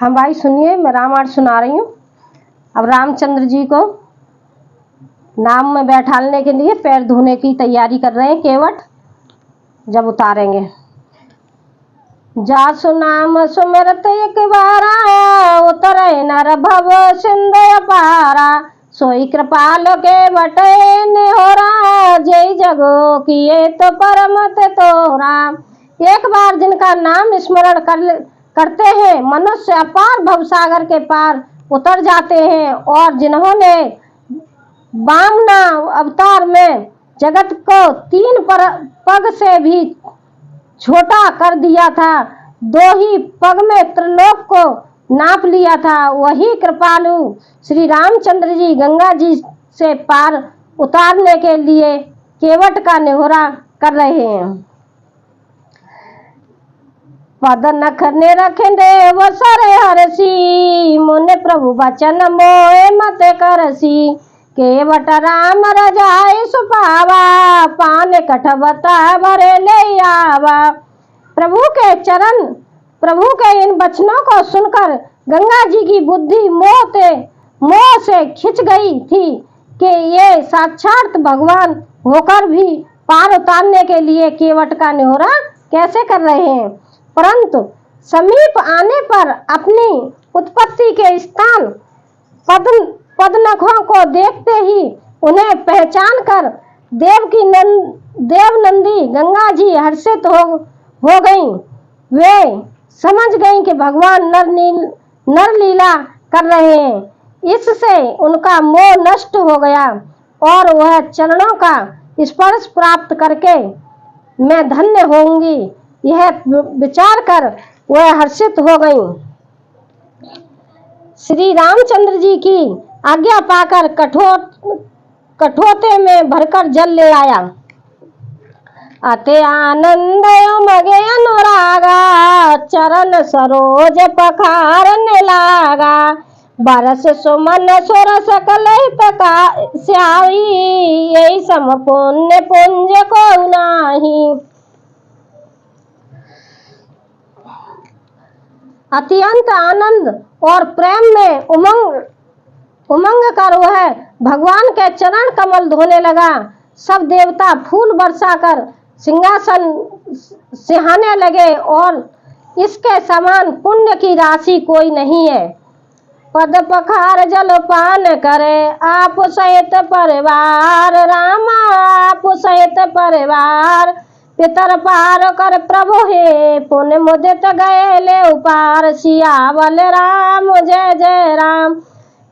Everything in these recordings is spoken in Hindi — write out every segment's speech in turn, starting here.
हम भाई सुनिए, मैं रामायण सुना रही हूँ। अब रामचंद्र जी को नाम में बैठालने के लिए पैर धोने की तैयारी कर रहे हैं। केवट जब उतारेंगे, जासु नाम सुमिरत एक बारा, उतरे नर भव सिंधु अपारा। सोई कृपाल के बटे निहोरा, जय जगो किए तो परमत तोरा। एक बार जिनका नाम स्मरण करते हैं, मनुष्य अपार भवसागर के पार उतर जाते हैं। और जिन्होंने वामना अवतार में जगत को 3 पग से भी छोटा कर दिया था, 2 ही पग में त्रिलोक को नाप लिया था, वही कृपालु श्री रामचंद्र जी गंगा जी से पार उतारने के लिए केवट का निहोरा कर रहे हैं। पद नख निरख देव सर हरसी, मुने प्रभु वचन मोए मत करसी। केवट राम रजाई सुपावा, पान कठबता भरे ले आवा। प्रभु के इन वचनों को सुनकर गंगा जी की बुद्धि मोह से खिंच गई थी कि ये साक्षात भगवान होकर भी पार उतारने के लिए केवट का निहोरा कैसे कर रहे हैं। परंतु समीप आने पर अपनी उत्पत्ति के स्थान पदनखों को देखते ही उन्हें पहचान कर देवनंदी गंगा जी हर्षित हो गईं। वे समझ गईं कि भगवान नर लीला कर रहे हैं। इससे उनका मोह नष्ट हो गया और वह चरणों का स्पर्श प्राप्त करके मैं धन्य होंगी, यह विचार कर वह हर्षित हो गईं। श्री रामचंद्र जी की आज्ञा पाकर कठोते में भरकर जल ले आया। अति आनंद मगे अनुरागा, चरण सरोज पखारने लागा। बरस सुमन सुर सकल स्याई, यही सम पुण्य पुंज को नाही। अत्यंत आनंद और प्रेम में उमंग कर वह भगवान के चरण कमल धोने लगा। सब देवता फूल बरसाकर सिंहासन सिहाने लगे और इसके समान पुण्य की राशि कोई नहीं है। पद पखार जलपान करे आप सहित परिवार, रामा आप सहित परिवार। पितर पार कर प्रभु हे, पुण्य मुदित गए ले उपार। सियावल राम जय जय राम,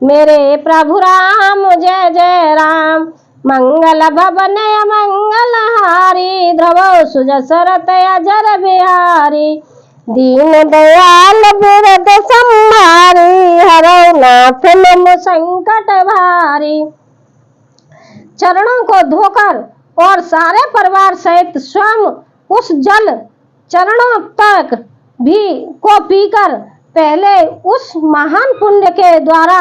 मेरे प्रभु राम जय जय राम। मंगल भवन मंगल हारी, ध्रुव सुजसरत अजर बिहारी। दीन दयाल बिरद संभारी, हरौ नाथ मम संकट भारी। चरणों को धोकर और सारे परिवार सहित स्वयं उस जल चरणों तक को पीकर पहले उस महान पुण्य के द्वारा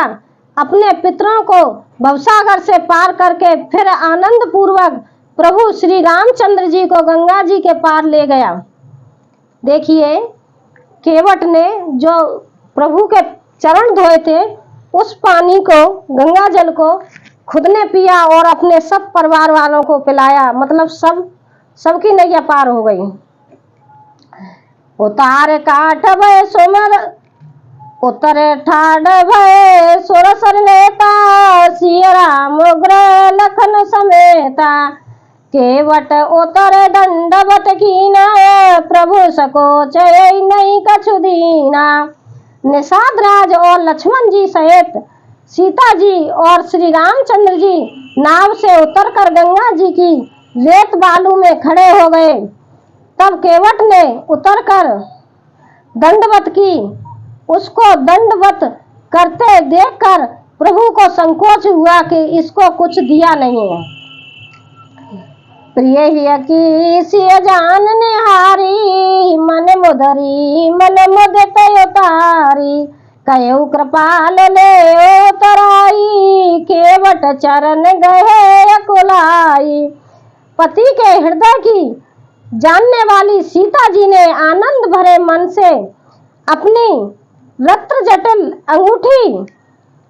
अपने पितरों को भवसागर से पार करके फिर आनंद पूर्वक प्रभु श्री रामचंद्र जी को गंगा जी के पार ले गया। देखिए, केवट ने जो प्रभु के चरण धोए थे, उस पानी को, गंगा जल को खुद ने पिया और अपने सब परिवार वालों को पिलाया। मतलब सबकी नैया पार हो गई। उतार काठ भय सुमर, उतरे ठाड भय सुरसर नेता। सिया राम उग्र लखन समेता, केवट उतर दंडवत कीना। प्रभु सकोच नहीं कछु दीना। निषाद राज और लक्ष्मण जी सहित सीता जी और श्री रामचंद्र जी नाव से उतरकर गंगा जी की रेत बालू में खड़े हो गए। तब केवट ने उतरकर दंडवत की। उसको दंडवत करते देखकर प्रभु को संकोच हुआ कि इसको कुछ दिया नहीं है। प्रिय हिय की सिय जान निहारी, मन मुदरी मन मुदित उतारी। कयऊ कृपाल ले उतराई, केवट चरण गए अकुलाई। पति के हृदय की जानने वाली सीता जी ने आनंद भरे मन से अपनी रत्न जटिल अंगूठी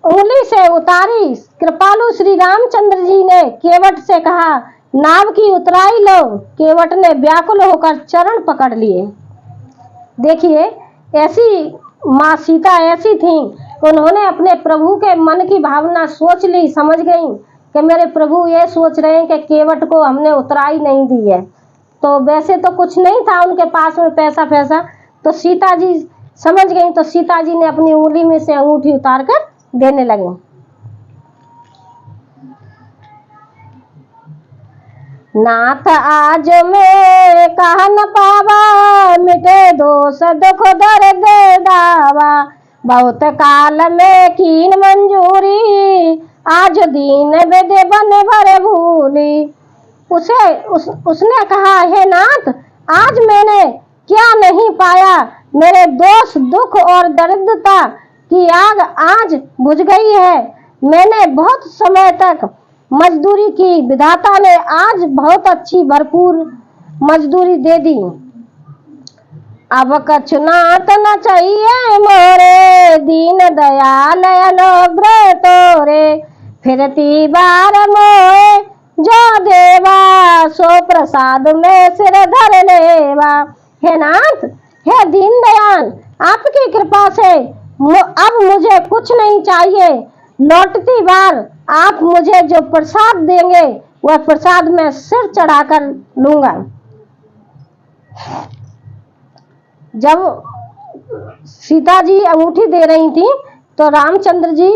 उंगली से उतारी। कृपालु श्री रामचंद्र जी ने केवट से कहा, नाव की उतराई लो। केवट ने व्याकुल होकर चरण पकड़ लिए। देखिए, ऐसी माँ सीता ऐसी थी कि उन्होंने अपने प्रभु के मन की भावना सोच ली, समझ गई कि मेरे प्रभु ये सोच रहे हैं कि केवट को हमने उतराई नहीं दी है। तो वैसे तो कुछ नहीं था उनके पास में पैसा, तो सीता जी समझ गई। तो सीता जी ने अपनी उंगली में से अंगूठी उतार कर देने लगे। नाथ आज मैं कह न पावा, मिटे दोष दुख दर्द दावा। बहुत काल में कीन मंजूरी, आज दीन विधि बन भर भूली। उसने कहा, हे नाथ, आज मैंने क्या नहीं पाया। मेरे दोष दुख और दरिद्रता की आग आज बुझ गई है। मैंने बहुत समय तक मजदूरी की, विधाता ने आज बहुत अच्छी भरपूर मजदूरी दे दी। अब कछु नाथ न चाहिए मोरे, दीन दयाल अनुग्रह तोरे। फिरती बार मोए जो देवा, सो प्रसाद में सिर धर लेवा। हे नाथ, हे दीन दयाल, आपकी कृपा से अब मुझे कुछ नहीं चाहिए। लौटती बार आप मुझे जो प्रसाद देंगे वह प्रसाद में सिर चढ़ाकर लूंगा। जब सीता जी अंगूठी दे रही थी तो रामचंद्र जी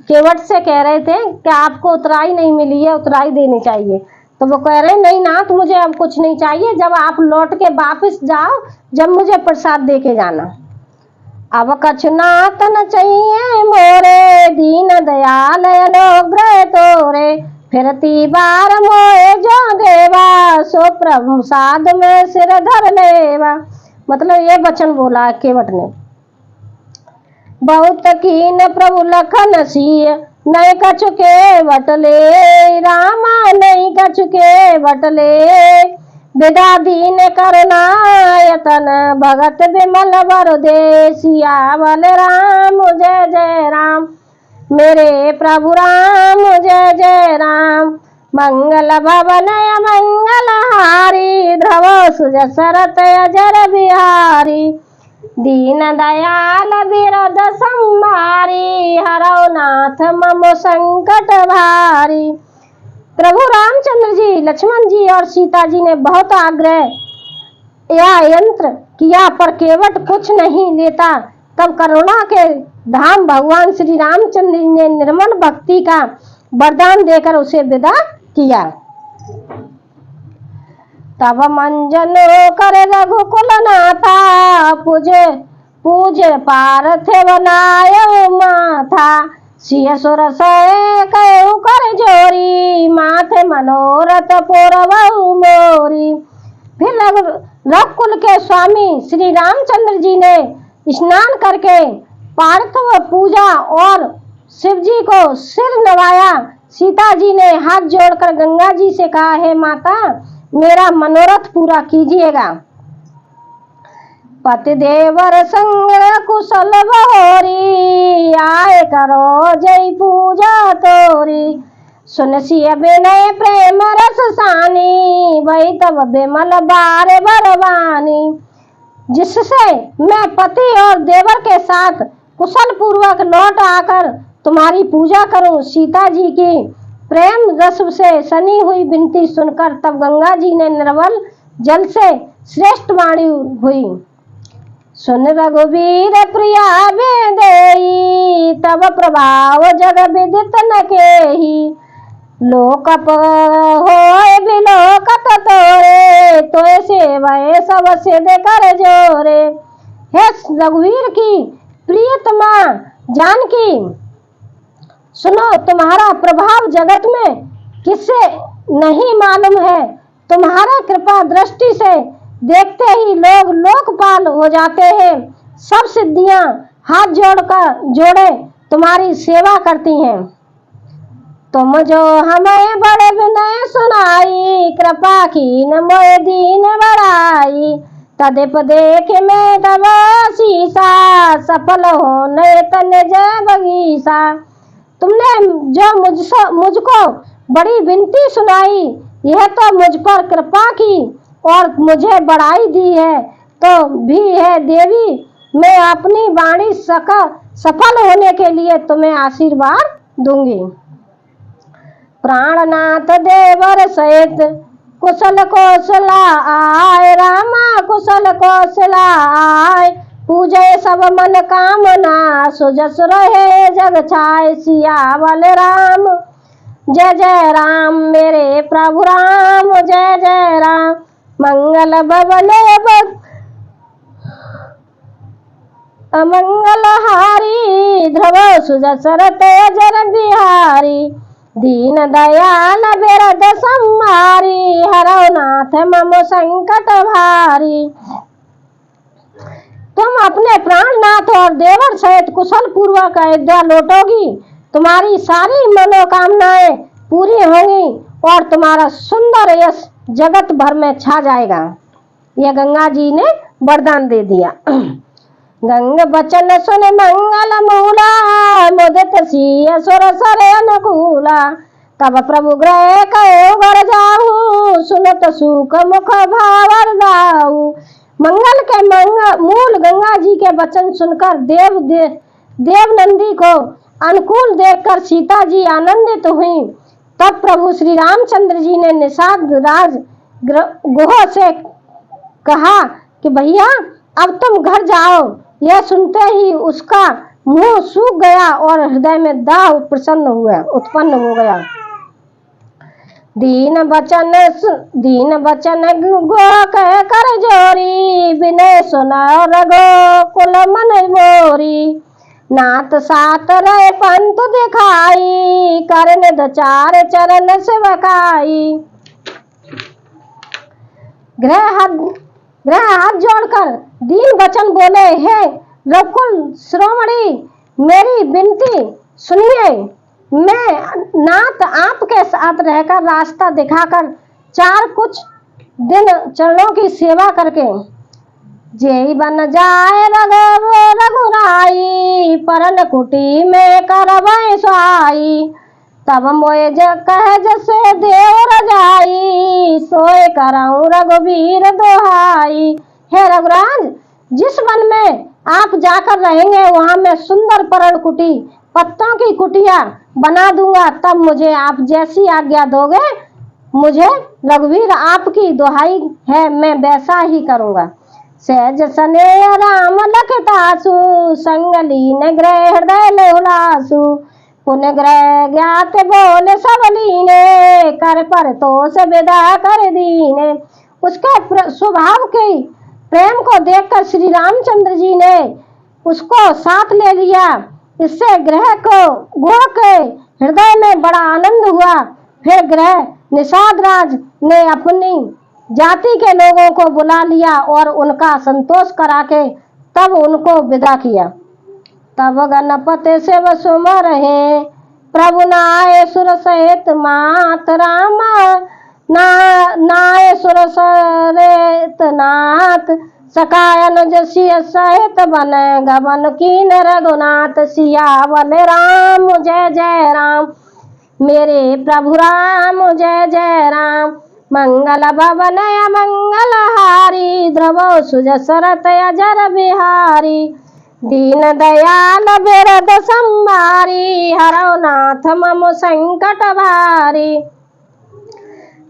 केवट से कह रहे थे कि आपको उतराई नहीं मिली है, उतराई देनी चाहिए। तो वो कह रहे, नहीं नाथ, मुझे अब कुछ नहीं चाहिए। जब आप लौट के वापिस जाओ, जब मुझे प्रसाद दे के जाना। अब कछु नाथ न चाहिए मोरे, दीन दयाल अनुग्रह तोरे। फिरती बार मोए जो देवा, सो प्रसाद में सिर धर लेवा। मतलब ये वचन बोला केवट ने। बहुत कीन प्रभु लखन सिय, नहीं कछु के वटले। रामा नहीं कछु के वटले। विदा दीन करुणायतन, भगत विमल वर दे। सियावल राम जय जय राम, मेरे प्रभु राम जय जय राम। मंगल भवन मंगल हारी, ध्रुव सुज सरत अजर बिहारी। दीन दयाल बिरद संभारी, हरौ नाथ मम संकट भारी। प्रभु रामचंद्र जी, लक्ष्मण जी और सीता जी ने बहुत आग्रह या यंत्र किया, पर केवट कुछ नहीं लेता। तब करुणा के धाम भगवान श्री रामचंद्र जी ने निर्मल भक्ति का वरदान देकर उसे विदा किया। तब मंजन कर रघुकुल नाथा, पूजे पार्थिव बनायो माथा। सिय सुर सय कयु कर जोरी, माथे मनोरथ पूरबहु मोरी। फिर रघुकुल के स्वामी श्री रामचंद्र जी ने स्नान करके पार्थिव पूजा और शिव जी को सिर नवाया। सीता जी ने हाथ जोड़कर गंगा जी से कहा, हे माता, मेरा मनोरथ पूरा कीजिएगा। पति देवर संग कुशल बहोरी, आए करो जय पूजा तोरी। सुन सिय विनय प्रेम रस सानी, वही तब विमल बार बरवानी। जिससे मैं पति और देवर के साथ कुशल पूर्वक लौट आकर तुम्हारी पूजा करूं। सीता जी की प्रेम रस से सनी हुई विनती सुनकर तब गंगा जी ने निर्मल जल से श्रेष्ठ वाणी हुई। सुन रघुवीर प्रिया वेदेई, तब प्रभाव जग विदित न केही। लोकप होए बिलोकत तोरे, तोय सेवय सब सिद्ध कर जोरे। हे रघुवीर की प्रियतमा जानकी, सुनो, तुम्हारा प्रभाव जगत में किससे नहीं मालूम है। तुम्हारा कृपा दृष्टि से देखते ही लोग लोकपाल हो जाते हैं। सब सिद्धियां हाथ जोड़े तुम्हारी सेवा करती हैं। तुम जो हमें बड़े विनय सुनाई, कृपा कीन मोय दीन बड़ाई। तदेप देख में तब शीशा, सफल होने तन जय बगीचा। तुमने जो मुझको बड़ी विनती सुनाई, यह तो मुझ पर कृपा की और मुझे बढ़ाई दी है, तो भी है देवी, मैं अपनी वाणी सफल होने के लिए तुम्हें आशीर्वाद दूंगी। प्राणनाथ देवर सहित कुशल कौशला आय, रामा कुशल कौशला आय। पूजे सब मन कामना, सुजस रहे जग छाय। सियावल राम जय जय राम, मेरे प्रभु राम जय जय राम। मंगल बबले अमंगल हारी, ध्रुव सुजस रत अजर बिहारी। दीन दयाल बिरद संहारी, हरौ नाथ मम संकट भारी। तुम अपने प्राणनाथ और देवर सहित कुशल पूर्वक अयोध्या लौटोगी, तुम्हारी सारी मनोकामनाएं पूरी होंगी और तुम्हारा सुंदर यश जगत भर में छा जाएगा। यह गंगा जी ने वरदान दे दिया। गंग बचन सुन मंगल मूला, मुदित सिय सुर सर अनुकूला। तब प्रभु ग्रह कयो वर जाऊं, सुनत सुख मुख भावर दाऊ। मंगल के मूल गंगा जी के वचन सुनकर देवनंदी को अनुकूल देखकर सीता जी आनंदित हुई। तब प्रभु श्री रामचंद्र जी ने निषाद राज गुह से कहा कि भैया अब तुम घर जाओ। यह सुनते ही उसका मुंह सूख गया और हृदय में दाह उत्पन्न हो गया। दीन बचन गो कह कर जोरी, विनय सुना रघो कुल मन मोरी। नाथ सात रहे पंथ दिखाई, करन दचार चरण सेवकाई। ग्रह हाथ जोड़कर दीन वचन बोले, हे रघुकुल शिरोमणि, मेरी विनती सुनिए। मैं नाथ आपके साथ रहकर रास्ता दिखाकर चार कुछ दिन चरणों की सेवा करके जय बन जाए रघुराई, परन कुटी में करवै सोई। तब मोए कह जसे देव रजाई, सोए कराऊं रघुवीर दोहाई। हे रघुराज, जिस वन में आप जाकर रहेंगे वहां मैं सुंदर परण कुटी, पत्तों की कुटिया बना दूंगा। तब मुझे आप जैसी आज्ञा दोगे, मुझे रघुवीर आपकी दोहाई है, मैं वैसा ही करूंगा। सहज सने राम लखतासु, संग लीन ग्रह हृदय लोलासु। पुन ग्रह ज्ञात बोल सब लीने, कर पर तोष विदा कर दीने। उसके स्वभाव के प्रेम को देखकर श्री रामचंद्र जी ने उसको साथ ले लिया। इससे ग्रह के हृदय में बड़ा आनंद हुआ। फिर ग्रह निषाद राज ने अपनी जाति के लोगों को बुला लिया और उनका संतोष करा के तब उनको विदा किया। तब गणपति शिव सुमर है, प्रभु नाय सुर सहित मात। रामा नाय सुर सहित नाथ, सखाय अनुज सिय सहित बन गवन कीन रघुनाथ। सियावल राम जय जय राम, मेरे प्रभु राम जय जय राम। मंगल भवन मंगल हारी, ध्रुव सुजस रत अजर बिहारी। दीन दयाल बिरद संहारी, हरौ नाथ मम संकट भारी।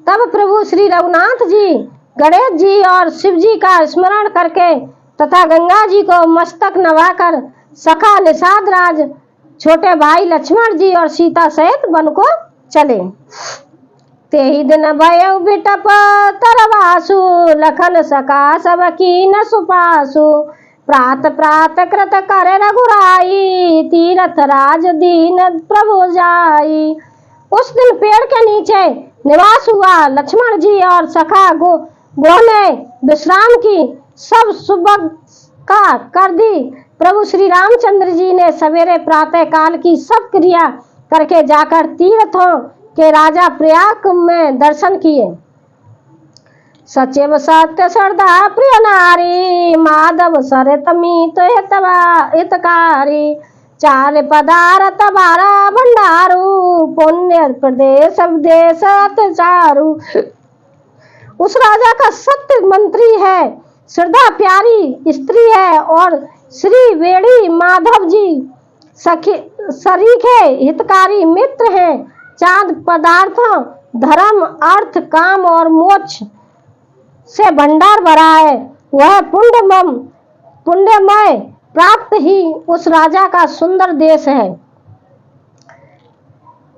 तब प्रभु श्री रघुनाथ जी गणेश जी और शिव जी का स्मरण करके तथा गंगा जी को मस्तक नवाकर सखा निषाद राज, छोटे भाई लक्ष्मण जी और सीता सहित वन को चले। तेहि दिन भयउ बिटप तरवासु, लखन सखा सब कीन सुपासु। प्रात प्रात कृत कर रघुराई, तीरथ राज दीन प्रभु जाई। उस दिन पेड़ के नीचे निवास हुआ। लक्ष्मण जी और सखा गो ने विश्राम की सब सुबह कर दी। प्रभु श्री रामचंद्र जी ने सवेरे प्रातः काल की सब क्रिया करके जाकर तीर्थों के राजा प्रयाग में दर्शन किए। सचिव सत्य श्रद्धा प्रिय नारी, माधव सरित मीत हितकारी, चार पदार्थ बारा भंडारू, पुण्य प्रदेश विदेश चारू। उस राजा का सत्य मंत्री है, श्रद्धा प्यारी स्त्री है और श्री वेणी माधव जी शरीके हितकारी मित्र हैं। चांद पदार्थ धर्म अर्थ काम और मोक्ष से भंडार भरा है। वह पुण्यमय प्राप्त ही उस राजा का सुंदर देश है।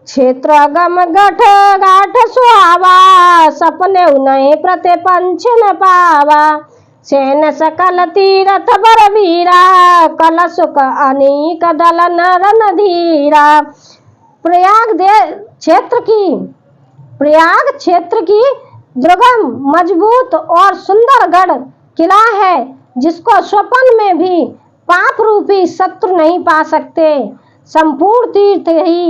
क्षेत्र गम गठ गाठ सुहावा, सपने उन्हें प्रति पंच न पावा, सेन सकल तीरथ बर वीरा, कल सुख अनीक दलन रणधीरा। प्रयाग क्षेत्र की दुर्गम मजबूत और सुंदर गढ़ किला है, जिसको स्वप्न में भी पाप रूपी शत्रु नहीं पा सकते। संपूर्ण तीर्थ ही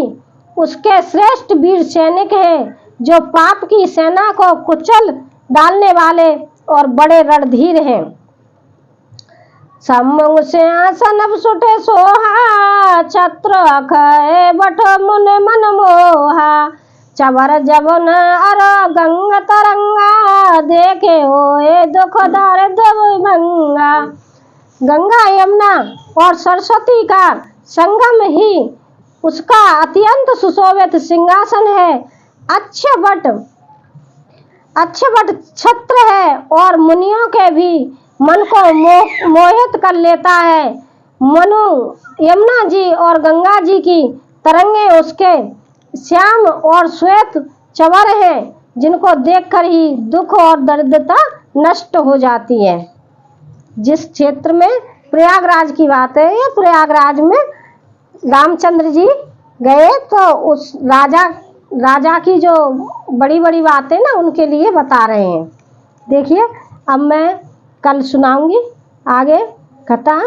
उसके श्रेष्ठ वीर सैनिक हैं, जो पाप की सेना को कुचल डालने वाले और बड़े रणधीर हैं। सम्मुख सिंहासन सुटे सोहा, छत्र अखय बठ मुन मन मोहा, चवर जवन अर गंग तरंगा, देखे होए दुख दारिद्र भंगा। गंगा यमुना और सरस्वती का संगम ही उसका अत्यंत सुशोभित सिंहासन है। अच्छे वट छत्र है और मुनियों के भी मन को मोहित कर लेता है। मनु यमुना जी और गंगा जी की तरंगे उसके श्याम और श्वेत चवर हैं, जिनको देखकर ही दुख और दरिद्रता नष्ट हो जाती है। जिस क्षेत्र में प्रयागराज की बात है, ये प्रयागराज में रामचंद्र जी गए तो उस राजा की जो बड़ी बड़ी बातें ना उनके लिए बता रहे हैं। देखिए, अब मैं कल सुनाऊंगी आगे कथा,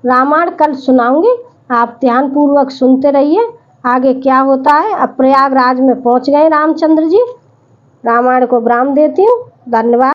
रामायण कल सुनाऊंगी, आप ध्यान पूर्वक सुनते रहिए आगे क्या होता है। अब प्रयागराज में पहुंच गए रामचंद्र जी, रामायण को विराम देती हूँ। धन्यवाद।